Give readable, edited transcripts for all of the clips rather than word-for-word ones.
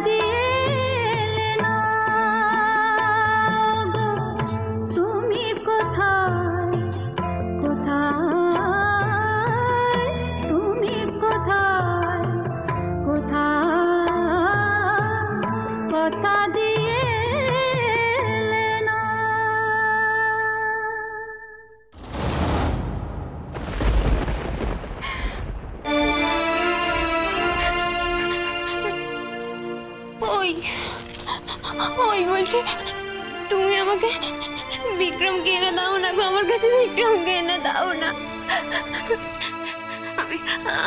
দিয়ে এলে না গো, তুমি কোথায় কোথায়, তুমি কোথায় কোথায়, কথা দিয়ে এলে না। ওই বলছি তুমি আমাকে বিক্রমকে এনে দাও না গো, আমার কাছে বিক্রমকে এনে দাও না।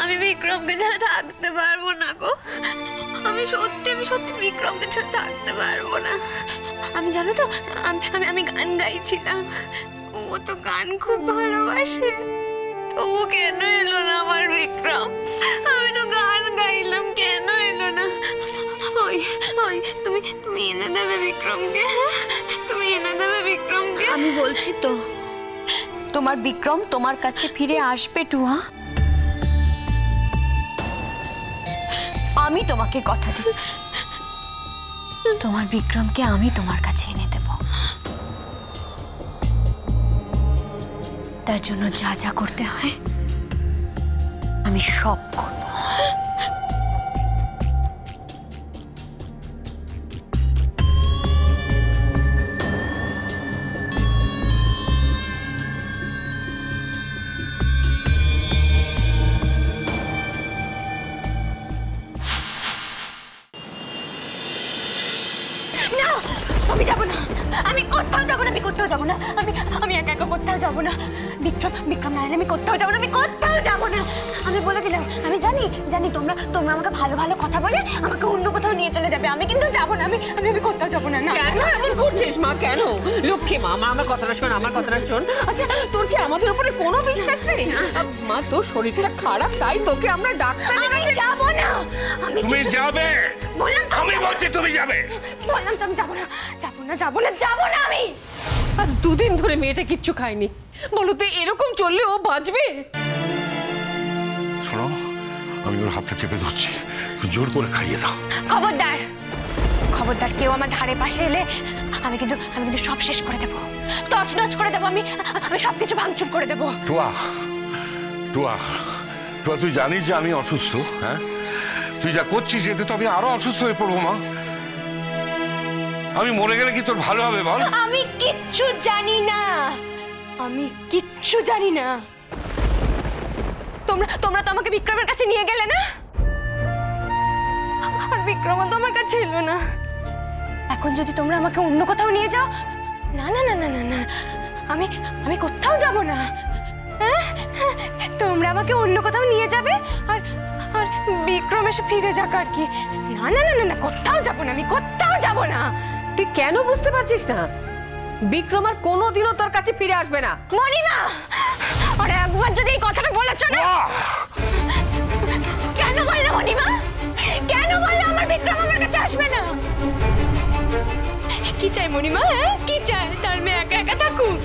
আমি বিক্রমকে ছাড়া থাকতে পারবো না গো, আমি সত্যি বিক্রমকে ছাড়া থাকতে পারবো না। আমি জানো তো আমি গান গাইছিলাম, ও তো গান খুব ভালোবাসে, তো ও কেন এলো না আমার বিক্রম? আমি তো গান গাইলাম, কেন এলো না? ওই তুমি এনে দেবে বিক্রমকে, তুমি এনে দেবে বিক্রমকে। আমি বলছি তো তোমার বিক্রম তোমার কাছে ফিরে আসবে টুয়া, আমি তোমাকে কথা দিচ্ছি, তোমার বিক্রমকে আমি তোমার কাছে এনে দেব। তার জন্য যা যা করতে হয় আমি সব করব। আমি যাব না, আমি কোথাও যাব না, আমি কোথাও যাব না, আমি একা একা কোথাও যাব না। বিক্রম না এলে আমি কোথাও যাব না, আমি কোথাও যাব না। আমি বলে দিলাম, আমি জানি তোমরা আমাকে ভালো ভালো কথা বলে আমাকে অন্য কোথাও নিয়ে চলে যাবে, আমি কিন্তু যাব না, আমি কোথাও যাব না। কেন এমন করছিস মা? কেন? লক্ষ্মী মা, আমার কথাটা শোন, আমার কথাটা শোন। আচ্ছা তোর কি আমাদের উপরে কোনো বিশ্বাস নেই? মা তোর শরীরটা খারাপ, তাই তোকে আমরা ডাক্তার আমি যাব না। তুমি যাবে, আমি বলছি তুমি যাবে। বললাম তো আমি যাব না আমি। আজ দুদিন ধরে মেয়েটা কিচ্ছু খায়নি, বলো তো এরকম চললে ও বাঁচবে? শোনো, আমি ওর হাতটা চেপে ধরছি, জোর করে খাইয়ে দাও। খবরদার কেউ আমার ধারে পাশে এলে আমি কিন্তু সব শেষ করে দেবো, তছনছ করে দেবো, আমি সবকিছু ভাঙচুর করে দেবো। টুয়া, তুই জানিস যে আমি অসুস্থ? হ্যাঁ, তুই যা করছিস এতে তো আমি আরো অসুস্থ হয়ে পড়বো মা। আমি মরে গেলে কি তোর ভালো হবে বল? আমি কিচ্ছু জানি না, তোমরা তো আমাকে বিক্রমের কাছে নিয়ে গেলে না, আর বিক্রম তো আমার কাছে এলো না। এখন যদি তোমরা আমাকে অন্য কোথাও নিয়ে যাও, না না না না না না, আমি কোথাও যাব না। তোমরা আমাকে অন্য কোথাও নিয়ে যাবে আর বিক্রম এসে ফিরে যাক আর কি। না না না না, কোথাও যাব না, আমি কোথাও যাব না। তুই কেন বুঝতে পারছিস না? বিক্রম আর কোনোদিনও তোর কাছে ফিরে আসবে না। মণিমা, আরে একবার যদি এই কথাটা বলেছো না, কেন বললে মণিমা? কেন বললে আমার বিক্রম আমার কাছে আসবে না? কি চাই মণিমা? কি চাই? তার মেয়ে একা একা থাকুক?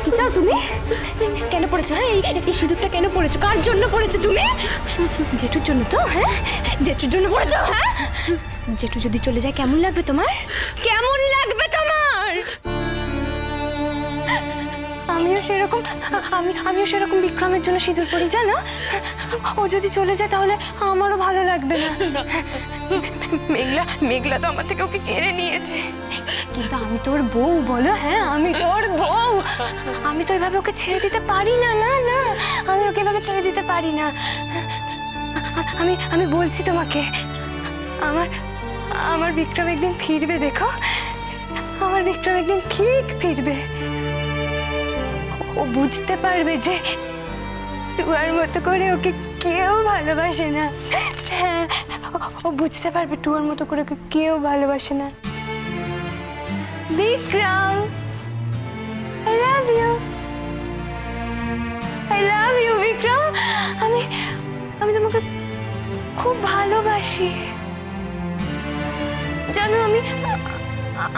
কি চাও তুমি? কেন পড়েছো? এই সিঁদুরটা কেন পড়েছো? কার জন্য পড়েছো তুমি? জেঠুর জন্য তো? জেঠুর জন্য পড়েছো? জেঠু যদি চলে যায় কেমন লাগবে তোমার? কেমন লাগবে তোমার? আমিও সেরকম বিক্রমের জন্য সিঁদুর পরি, জানো? ও যদি চলে যায় তাহলে আমারও ভালো লাগবে না। মেঘলা তো আমার থেকে ওকে কেড়ে নিয়েছে, কিন্তু আমি তোর বউ, বলো? আমি তোর বউ, আমি তো এভাবে ওকে ছেড়ে দিতে পারি না। না না, আমি ওকে এভাবে ছেড়ে দিতে পারি না। আমি বলছি তোমাকে, আমার বিক্রম একদিন ফিরবে, দেখো, আমার বিক্রম একদিন ঠিক ফিরবে। ও বুঝতে পারবে যে টুয়ার মতো করে ওকে কেউ ভালোবাসে না। ও বুঝতে পারবে টুয়ার মতো করে ওকে কেউ ভালোবাসে না। Vikram, I love you Vikram. আমি তোমাকে খুব ভালোবাসি, জানো?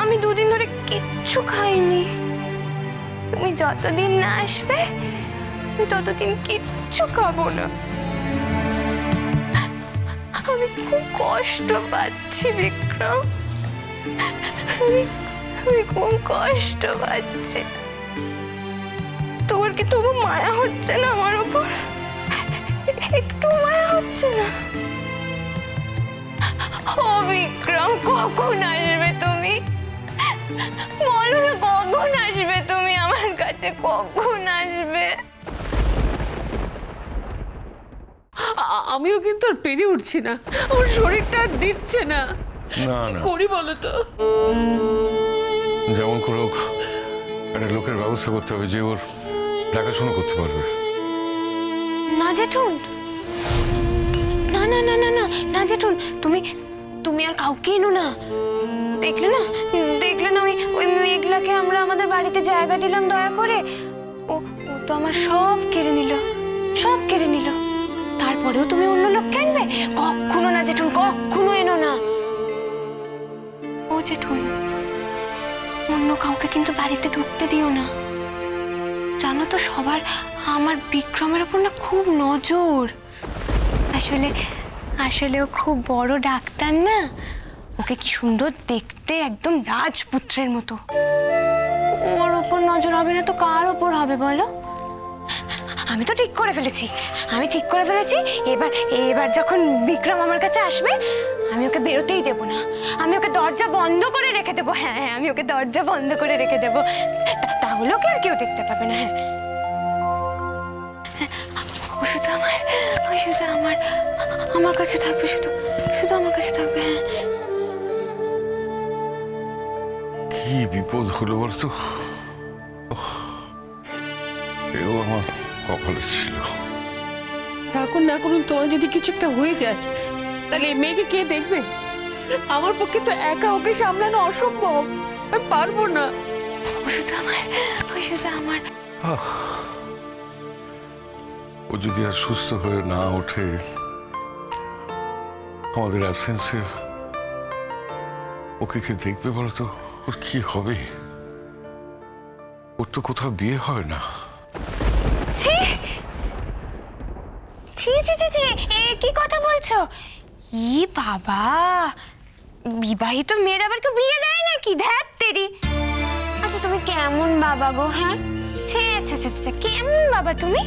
আমি দুদিন ধরে কিচ্ছু খাইনি। তুমি যতদিন না আসবে আমি ততদিন কিচ্ছু খাবো না। খুব কষ্ট পাচ্ছি বিক্রম, আমি খুব কষ্ট পাচ্ছি। তোমার কি তবু মায়া হচ্ছে না আমার উপর? একটু মায়া হচ্ছে না? ও বিক্রম, কখন আসবে তুমি? বলো না, কখন আসবে তুমি আমার কাছে? কখন আসবে? আমিও কিন্তু আর পেরে উঠছি না, ওর শরীরটা আর দিচ্ছে না। না না, করি বলো তো? যেমন করে হোক একটা লোকের ব্যবস্থা করতে হবে যে ওর দেখাশোনা করতে পারবে। না জেঠুন, না না না না না না জেঠুন, তুমি তুমি আর কাউকে এনো না। দেখলে না, দেখলে না, ওই মেঘলাকে আমরা আমাদের বাড়িতে জায়গা দিলাম দয়া করে, ও তো আমার সব কেড়ে নিল, সব কেড়ে নিল। তারপরেও তুমি অন্য লোককে আনবে? কখনো না জেঠুন, কখনো এনো না। ও জেঠুন, অন্য কাউকে কিন্তু বাড়িতে ঢুকতে দিও না। জানো তো সবার আমার বিক্রমের উপর না খুব নজর। আসলে আসলে ও খুব বড় ডাক্তার না, ওকে কি সুন্দর দেখতে, একদম রাজপুত্রের মতো। ওর ওপর নজর হবে না তো কার ওপর হবে বলো? আমি তো ঠিক করে ফেলেছি, আমি ঠিক করে ফেলেছি। এবার যখন বিক্রম আমার কাছে আসবে আমি ওকে বেরোতেই দেবো না, আমি ওকে দরজা বন্ধ করে রেখে দেবো। হ্যাঁ হ্যাঁ, আমি ওকে দরজা বন্ধ করে রেখে দেবো, তাহলে ওকে আর কেউ দেখতে পাবে না। হ্যাঁ, ও শুধু আমার কাছে থাকবে, শুধু শুধু আমার কাছে থাকবে। হ্যাঁ, কি বিপদ হলো বলতো? এও আমার কপালে ছিল। এখন না করুন, তোমার যদি কিছু একটা হয়ে যায় তাহলে এই মেয়েকে কে দেখবে? আমার পক্ষে তো একা ওকে সামলানো অসম্ভব, আমি পারবো না। ও শুধু আমার ও যদি আর সুস্থ হয়ে না ওঠে আমাদের অ্যাবসেন্সে, ওকে কে দেখবে বলতো? ওর কি হবে? ওর তো কোথাও বিয়ে হয় না। ছি ছি ছি ছি ছি, এ কি কথা বলছো? ই বাবা, বিবাহিত মেয়ের আবার কেউ বিয়ে দেয় নাকি? ধ্যাত তেরি। আচ্ছা তুমি কেমন বাবা গো? হ্যাঁ, ছে ছে ছে ছে, কেমন বাবা তুমি?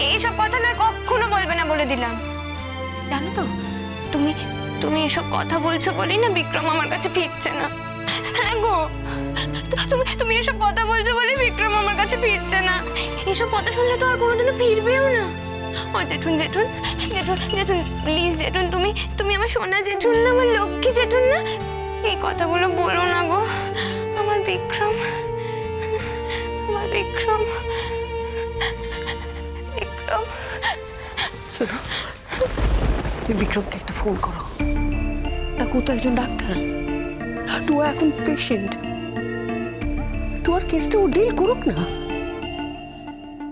এইসব কথা না কখনো বলবে না বলে দিলাম। জানো তো, তুমি এসব কথা বলছো বলেই না বিক্রম আমার কাছে ফিরছে না। হ্যাঁ গো, তুমি এসব কথা বলছো বলেই বিক্রম আমার কাছে ফিরছে না। এসব কথা শুনলে তো আর কোনোদিনও ফিরবেও না। ও জেঠুন জেঠুন জেঠুন জেঠুন, প্লিজ জেঠুন, তুমি আমার সোনা জেঠুন না, আমার লক্ষ্মী জেঠুন না, এই কথাগুলো বলো না গো। আমার বিক্রম, আমার বিক্রম, বিক্রম। শোনো, তুমি বিক্রমকে একটা ফোন করো। ও তো একজন ডাক্তার, তো এখন পেশেন্ট, তো আর কেসটা ও ডিল করুক না।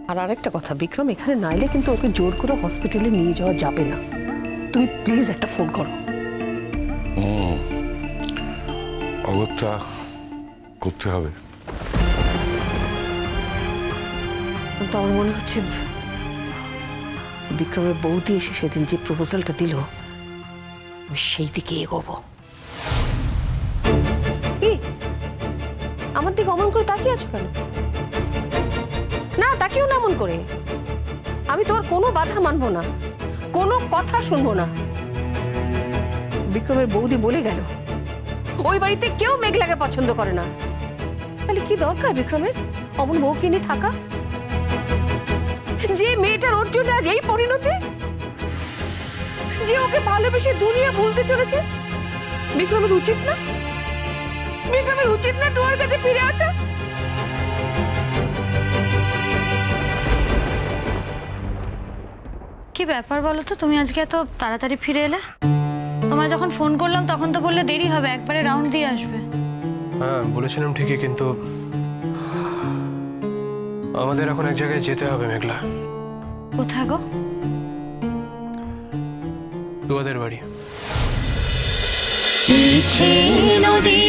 আর আরেকটা কথা, বিক্রম এখানে না এলে কিন্তু ওকে জোর করে হসপিটালে নিয়ে যাওয়া যাবে না। তুমি প্লিজ একটা ফোন করো। অগত্যা করতে হবে। তো আমার মনে হচ্ছে বিক্রমের বৌদি এসে সেদিন যে প্রপোজালটা দিল আমি সেই দিকে এগোবো। আমার দিকে অমন করে তাকিয়ে আছো কেন? না, তাকিও না অমন করে। আমি তোমার কোনো বাধা মানবো না, কোনো কথা শুনবো না। বিক্রমের বৌদি বলে গেল ওই বাড়িতে কেউ মেঘলাকে পছন্দ করে না। তাহলে কি দরকার বিক্রমের অমন বউকে নিয়ে থাকা? যে মেয়েটার ওর জন্য আজ এই পরিণতি, যে ওকে ভালোবেসে দুনিয়া ভুলতে চলেছে, বিক্রমের উচিত না? বিক্রমের উচিত না তোমার কাছে ফিরে আসা? কি ব্যাপার বলো তো, তুমি আজকে এত তাড়াতাড়ি ফিরে এলে? তোমায় যখন ফোন করলাম তখন তো বললে দেরি হবে, একবারে রাউন্ড দিয়ে আসবে। হ্যাঁ বলেছিলাম ঠিকই, কিন্তু আমাদের এখন এক জায়গায় যেতে হবে মেঘলা। কোথায় গো? তোমাদের বাড়ি। নদী